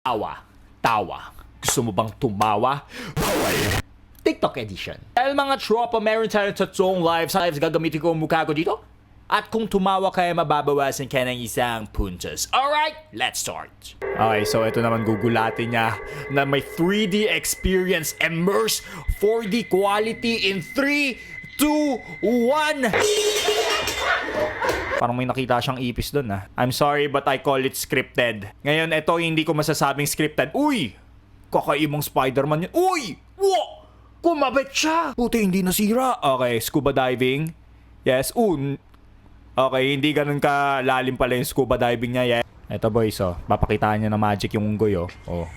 Tawa. Tawa. Gusto mo bang tumawa? TikTok edition. Dahil mga tropa, meron tayo tatlong lives, gagamitin ko ang mukha ko dito. At kung tumawa kayo, mababawasan ka ng isang puntos. Alright, let's start. Okay, so ito naman gugulatin niya na may 3D experience, immerse 4D quality in 3, 2, 1. Parang may nakita siyang ipis doon ah. I'm sorry but I call it scripted. Ngayon, ito hindi ko masasabing scripted. Uy! Kakaibang Spider-Man yun. Uy! Wow! Kumabit siya! Puti, hindi nasira. Okay, scuba diving. Yes. Okay, hindi ganun ka lalim pala yung scuba diving niya. Yeah. Ito boys, oh. Papakitaan niya na magic yung unggoy, oh. Oh.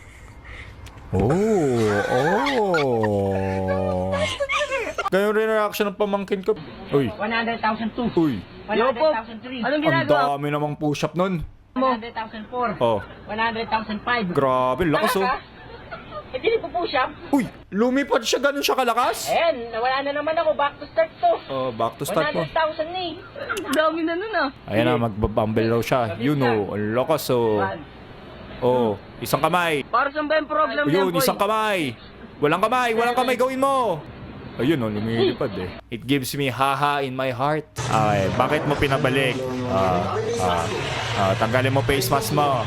Ganyan rin ang reaction ng pamangkin ko. Uy. 100,002. Uy. 100,003. Anong Ang ginagawa dami namang push-up nun. 100,004. Oh. 100,005. Grabe, lakas oh. Hindi po push up. Uy, lumipad siya, ganun siya kalakas? Ayan, nawala na naman ako. Back to start to. Oh, back to start mo. 100,000 na eh. Dami na nun ah. Ayan na, magbabumble raw siya. You know, ang lakas oh. Oh, isang kamay. Para saan ba yung problem Yun, boy? isang kamay. Walang kamay, gawin mo. Ayun oh, lumilipad eh. It gives me haha in my heart. Okay, bakit mo pinabalik? Tanggalin mo face mask mo.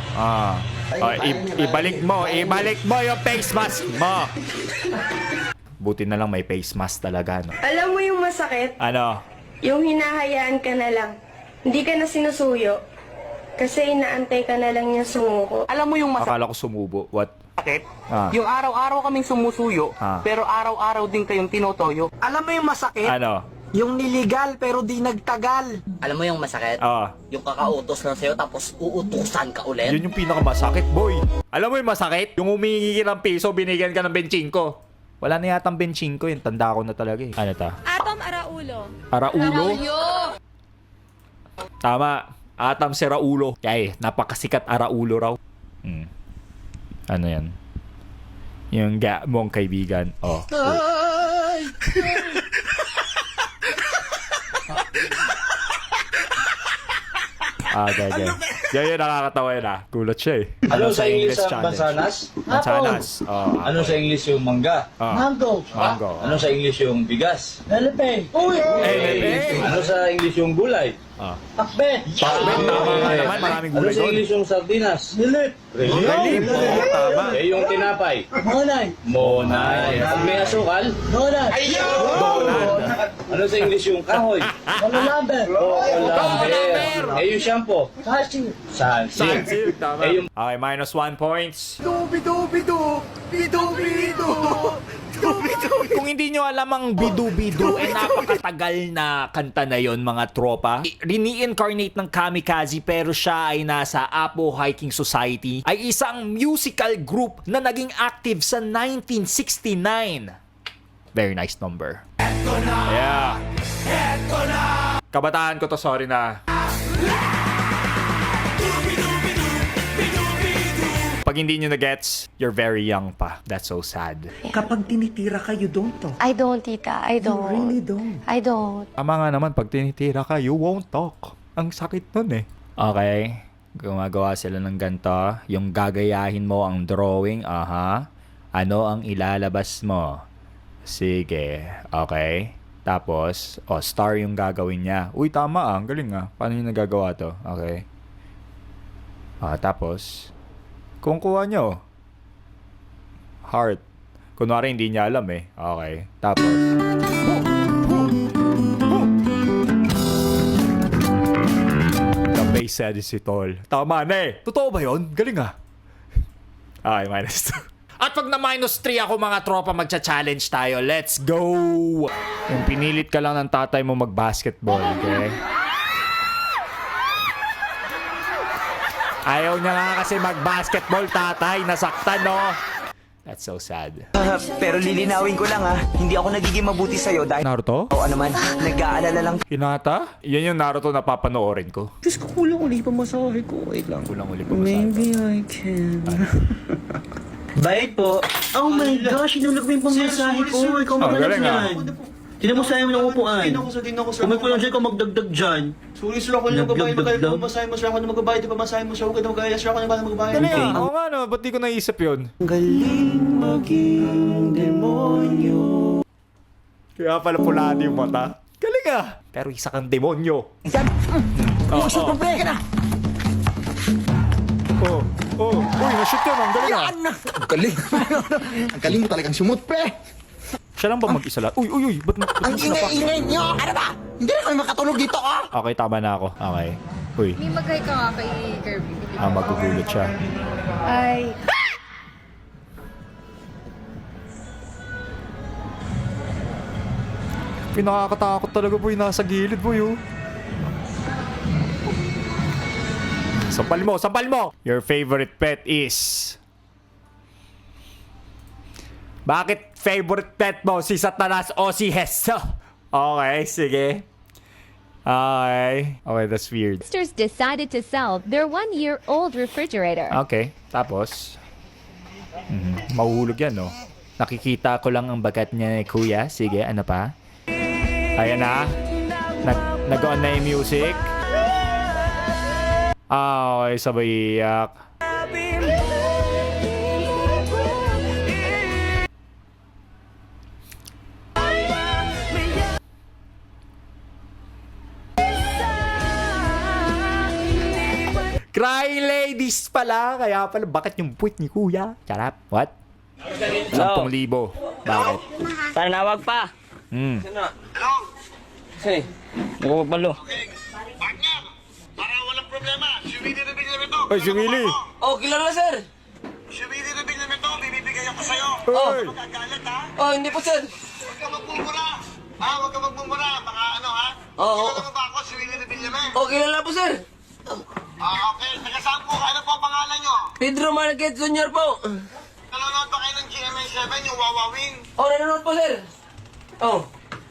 Ibalik mo yung face mask mo. Buti na lang may face mask talaga, no? Alam mo yung masakit? Ano? Yung hinahayaan ka na lang. Hindi ka na sinusuyo. Kasi inaantay ka na lang niya sumuko. Alam mo yung Akala ko sumubo. What? masakit? Ah. Yung araw-araw kaming sumusuyo, Ah. pero araw-araw din kayong tinotoyo. Alam mo yung masakit? Ano? Yung niligal pero di nagtagal. Alam mo yung masakit? Ah. Yung kakautos lang sa'yo tapos uutusan ka ulit? Yun yung pinakamasakit, boy. Alam mo yung masakit? Yung humingi ka ng piso, binigyan ka ng 25. Wala na yatang 25 yun. Tanda ko na talaga eh. Ano ta? Atom Araulo. Araulo? Tama. Atom si Raulo. Kaya napakasikat Araulo raw. Ano yan? Yung mong kaibigan. Oh. Okay. Yan, nakakatawa yun ah. Gulat siya eh. Ano sa English challenge? mansanas? Mansanas. Oh, Ano sa English yung mangga? Mango. Mango. Ano sa English yung bigas? Lelepe. Uy! Hey. Ano sa English yung gulay? Takbe. Tama nga naman. Maraming Ano gulay sa doon. English yung sardinas? Lilip. Relief. Oo, tama. Eh yung tinapay? Monay. Monay. Pag may asukal? Donut. Donald. Ano sa English yung kahoy? Malulaber. Colander. Eh yung shampoo? Sashi. Sansil. Sansil. Tama. Eh yung Okay, minus 1 points. Dubi-dubi-du. Bidu-bidu. Kung hindi nyo alam ang bidu-bidu, napakatagal na kanta na yon mga tropa. Reincarnate ng Kamikaze pero siya ay nasa Apo Hiking Society. Ay isang musical group na naging active sa 1969. Very nice number. Yeah. Kabataan ko to, sorry na. Pag hindi nyo na-gets, you're very young pa. That's so sad. Kapag tinitira ka, you don't talk. I don't, tita. I don't. You really don't. I don't. Tama nga naman, pag tinitira ka, you won't talk. Ang sakit nun eh. Okay. Gumagawa sila ng ganito. Yung gagayahin mo ang drawing, ano ang ilalabas mo? Sige. Okay. Tapos, star yung gagawin niya. Uy, tama ang galing ah. Paano yung nagagawa to? Okay. Tapos, kung kuha nyo, heart. Kunwari hindi niya alam eh. Okay. Tapos, the base said is it all. Tama na eh. Totoo ba yun? Galing ah. Okay, minus 2. At pag na minus 3 ako mga tropa, magcha-challenge tayo. Let's go! Yung pinilit ka lang ng tatay mo mag-basketball, okay? Ayaw niya nga kasi mag-basketball, tatay. Nasaktan, no? That's so sad. Pero lilinawin ko lang hindi ako nagiging mabuti sa'yo dahil Naruto? o naman, nag-aalala lang. Hinata? Yan yung Naruto na papanoorin ko. Diyos ko, kulang uli pa masahe ko. Wait lang. Kulang uli pa masabi. Maybe I can. Bye po. Oh my gosh, inulog mo yung pamasahe ko. Ikaw Oh, magaling galing ah. yan. Tinan mo sa'yo mo ng upuan. Din ako, sir. Kung may pulang siya ka magdagdag dyan. Sorry, sir. Ako na magbabayad. Nagdagdag Magkaya lang. pamasahe mo, sir. Ako na magbabayad. Pamasahe mo, sir. Huwag ka na magkaya, sir. Ako na magbabayad. Galing ah. Oo nga no, ba't di ko naisip yun? Galing maging demonyo. Kaya pala pulado yung mata. Galing ah. Pero isa kang demonyo. Uy, na-shoot yun. Ang galing ah. Ang galing. Ang galing mo talagang sumut, pre. Siya lang ba mag-isa lahat? Uy, ba't Ang ingay-ingay nyo. Ano ba? Hindi na kami makatulog dito, ah. Okay, tama na ako. Okay. Uy, May mag-hi ka nga kay Kirby. magugulat siya. Ay. Pinakakatakot talaga boy, nasa gilid boy oh. Sampal mo! Your favorite pet is... Bakit favorite pet mo si Satanas o si Heso? Okay, sige. Okay, that's weird. Sisters decided to sell their 1-year-old refrigerator. Okay, tapos... Mahuhulog yan, no? Nakikita ko lang ang bagat niya, kuya. Sige, ano pa? Ayan na. Nag-on na yung music. Okay, sabay iyak. Crying ladies pala. Kaya pala, bakit yung puwit ni kuya? Charap, what? 10,000. Bakit? Tanawag pa. Kasi, magpapalo. Para walang problema. Sumili na bigyan nito. Ay, si Willie. Oh, kilala sir. Sumili na bigyan nito. Bibibigay ako sa'yo. Ay. Magagalit, ha? Oh, hindi po sir. Huwag ka magmumura. Huwag ka magmumura. Baka ano, ha? Oo. Kilala mo ba ako? Sumili na bigyan mo. Oh, kilala po sir. Okay. Taga-saan po? Ano po ang pangalan nyo? Pedro Marquez Jr. po. Nanonood ba kayo ng GMA7, yung Wawawin? Oh, nanonood po sir. Oh.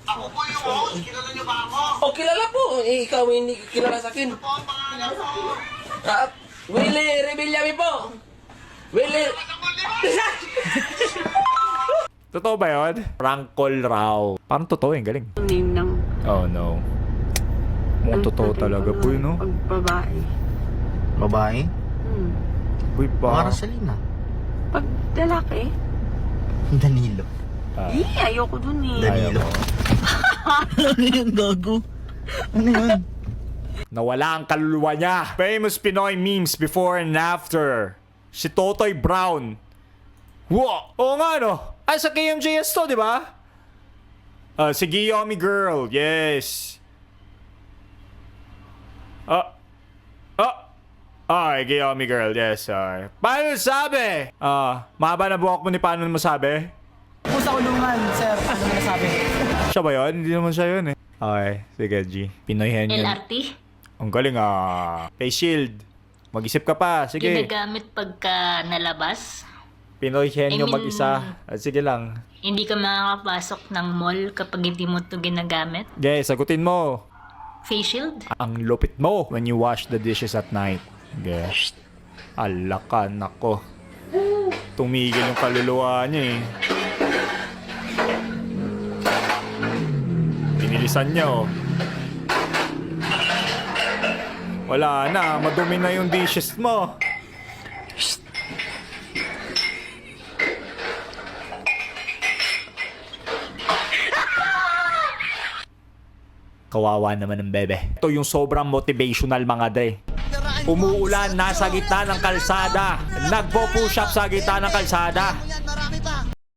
Ako po yung host. Kilala nyo ba ako? Oh, kilala po. Eh, ikaw hindi kilala sa akin. Ano po ang pangalan ko? Willie Rebillami po. Willie. Totoo ba yun? Prank call raw. Parang totoo yung galing. Name ng Oh no. Mukhang totoo talaga po yun, no? pagbabae. Babae? Uy, pa. Marcelina. Pag lalaki, Danilo. ayoko dun eh. Danilo. Ano yan, gago? Ano yan? Nawala ang kaluluwa niya. Famous Pinoy memes before and after. Si Totoy Brown. Wow! Oo nga, no? Ay, sa KMJS to, di ba? Si Giyomi Girl. Yes. Ay, Giyomi Girl. Yes, paano sabi? Mahaba na buhok mo ni paano mo sabi? Po sa kulungan, sir. Ano na sabi? Siya ba yun? Hindi naman siya yun eh. Okay, sige G. Pinoy Henyon. LRT? Ang galing ah. Face shield. Mag-isip ka pa. Sige. Ginagamit pagka nalabas. Pinoy Henyo I mean- mag-isa. Sige lang. Hindi ka makakapasok ng mall kapag hindi mo ito ginagamit. Okay, sagutin mo. Face shield? Ang lupit mo when you wash the dishes at night. Okay. Alaka, nako. Tumigil yung kaluluwa niya eh. Pinilisan niya oh. Wala na, madumi na yung dishes mo. Kawawa naman ng bebe. Ito yung sobrang motivational mga dre. Umuulan, nasa gitna ng kalsada. Nagpo-push up sa gitna ng kalsada.